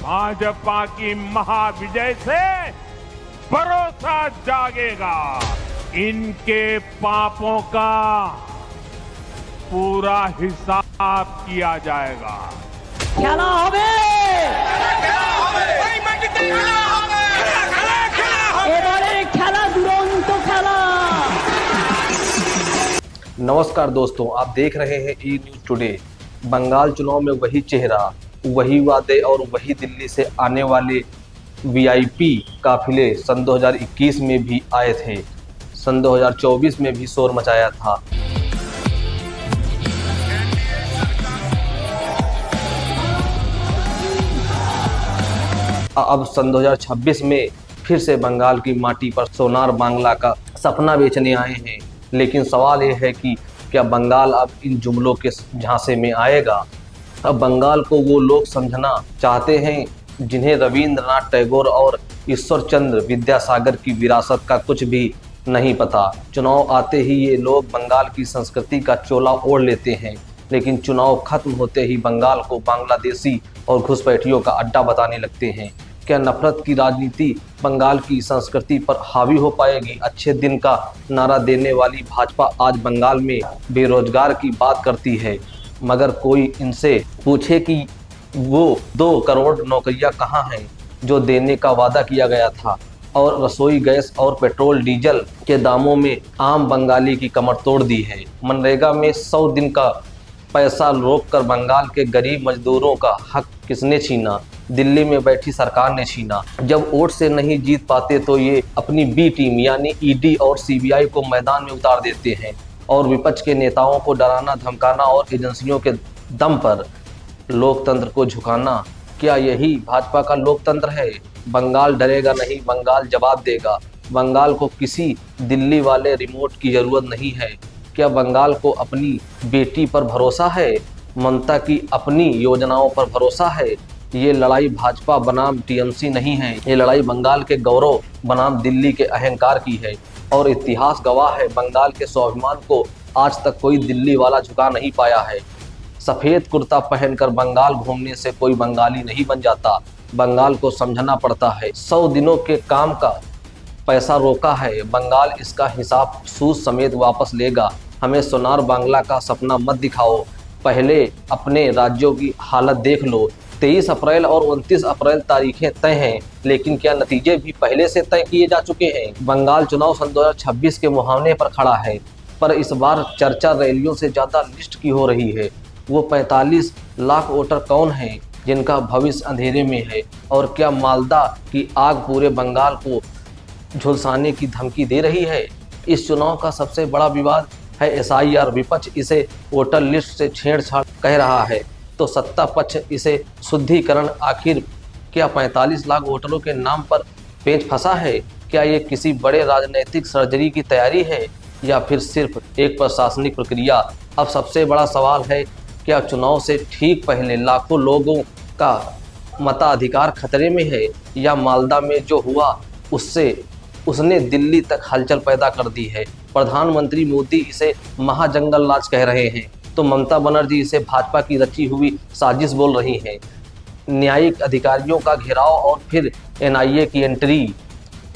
भाजपा की महाविजय से भरोसा जागेगा। इनके पापों का पूरा हिसाब किया जाएगा। খেলা হবে এবারে খেলা দুরন্ত খেলা। नमस्कार दोस्तों, आप देख रहे हैं ई न्यूज टुडे। बंगाल चुनाव में वही चेहरा, वही वादे और वही दिल्ली से आने वाले वीआईपी काफिले सन 2021 में भी आए थे, सन 2024 में भी शोर मचाया था। अब सन 2026 में फिर से बंगाल की माटी पर सोनार बांग्ला का सपना बेचने आए हैं। लेकिन सवाल ये है कि क्या बंगाल अब इन जुमलों के झांसे में आएगा? अब बंगाल को वो लोग समझना चाहते हैं जिन्हें रविंद्रनाथ टैगोर और ईश्वर चंद्र विद्यासागर की विरासत का कुछ भी नहीं पता। चुनाव आते ही ये लोग बंगाल की संस्कृति का चोला ओढ़ लेते हैं, लेकिन चुनाव खत्म होते ही बंगाल को बांग्लादेशी और घुसपैठियों का अड्डा बताने लगते हैं। क्या नफरत की राजनीति बंगाल की संस्कृति पर हावी हो पाएगी? अच्छे दिन का नारा देने वाली भाजपा आज बंगाल में बेरोजगार की बात करती है, मगर कोई इनसे पूछे कि वो 2 करोड़ नौकरियां कहाँ हैं जो देने का वादा किया गया था, और रसोई गैस और पेट्रोल डीजल के दामों में आम बंगाली की कमर तोड़ दी है। मनरेगा में 100 दिन का पैसा रोककर बंगाल के गरीब मजदूरों का हक किसने छीना? दिल्ली में बैठी सरकार ने छीना। जब वोट से नहीं जीत पाते तो ये अपनी बी टीम यानी ईडी और सीबीआई को मैदान में उतार देते हैं और विपक्ष के नेताओं को डराना धमकाना और एजेंसियों के दम पर लोकतंत्र को झुकाना। क्या यही भाजपा का लोकतंत्र है? बंगाल डरेगा नहीं, बंगाल जवाब देगा। बंगाल को किसी दिल्ली वाले रिमोट की जरूरत नहीं है। क्या बंगाल को अपनी बेटी पर भरोसा है? ममता की अपनी योजनाओं पर भरोसा है? ये लड़ाई भाजपा बनाम टीएमसी नहीं है, ये लड़ाई बंगाल के गौरव बनाम दिल्ली के अहंकार की है। और इतिहास गवाह है, बंगाल के स्वाभिमान को आज तक कोई दिल्ली वाला झुका नहीं पाया है। सफ़ेद कुर्ता पहनकर बंगाल घूमने से कोई बंगाली नहीं बन जाता। बंगाल को समझना पड़ता है 100 दिनों के काम का पैसा रोका है, बंगाल इसका हिसाब सूद समेत वापस लेगा। हमें सोनार बांग्ला का सपना मत दिखाओ, पहले अपने राज्यों की हालत देख लो। 23 अप्रैल और 29 अप्रैल तारीखें तय हैं, लेकिन क्या नतीजे भी पहले से तय किए जा चुके हैं? बंगाल चुनाव सन 2026 के मुहावने पर खड़ा है, पर इस बार चर्चा रैलियों से ज़्यादा लिस्ट की हो रही है। वो 45 लाख वोटर कौन हैं जिनका भविष्य अंधेरे में है? और क्या मालदा की आग पूरे बंगाल को झुलसाने की धमकी दे रही है? इस चुनाव का सबसे बड़ा विवाद है एसआईआर। विपक्ष इसे वोटर लिस्ट से छेड़छाड़ कह रहा है, तो सत्ता पक्ष इसे शुद्धिकरण। आखिर क्या 45 लाख वोटरों के नाम पर पेच फंसा है? क्या ये किसी बड़े राजनीतिक सर्जरी की तैयारी है या फिर सिर्फ एक प्रशासनिक प्रक्रिया? अब सबसे बड़ा सवाल है, क्या चुनाव से ठीक पहले लाखों लोगों का मताधिकार खतरे में है, या मालदा में जो हुआ उसने दिल्ली तक हलचल पैदा कर दी है? प्रधानमंत्री मोदी इसे महाजंगल राज कह रहे हैं, तो ममता बनर्जी इसे भाजपा की रची हुई साजिश बोल रही हैं। न्यायिक अधिकारियों का घेराव और फिर एनआईए की एंट्री।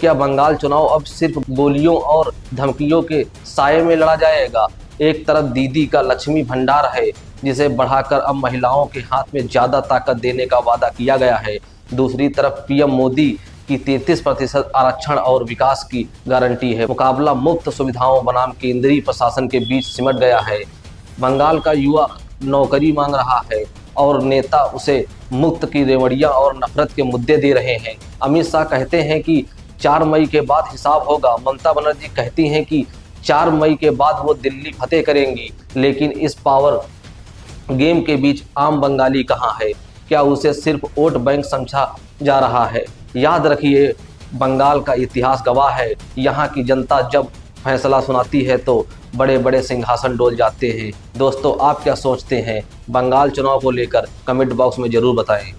क्या बंगाल चुनाव अब सिर्फ गोलियों और धमकियों के साए में लड़ा जाएगा? एक तरफ दीदी का लक्ष्मी भंडार है, जिसे बढ़ाकर अब महिलाओं के हाथ में ज़्यादा ताकत देने का वादा किया गया है। दूसरी तरफ पीएम मोदी की 33% आरक्षण और विकास की गारंटी है। मुकाबला मुक्त सुविधाओं बनाम केंद्रीय प्रशासन के बीच सिमट गया है। बंगाल का युवा नौकरी मांग रहा है और नेता उसे मुक्त की रेवड़ियां और नफरत के मुद्दे दे रहे हैं। अमित शाह कहते हैं कि 4 मई के बाद हिसाब होगा। ममता बनर्जी कहती हैं कि 4 मई के बाद वो दिल्ली फतेह करेंगी। लेकिन इस पावर गेम के बीच आम बंगाली कहाँ है? क्या उसे सिर्फ वोट बैंक समझा जा रहा है? याद रखिए, बंगाल का इतिहास गवाह है, यहाँ की जनता जब फैसला सुनाती है तो बड़े बड़े सिंहासन डोल जाते हैं। दोस्तों, आप क्या सोचते हैं बंगाल चुनाव को लेकर? कमेंट बॉक्स में ज़रूर बताएं।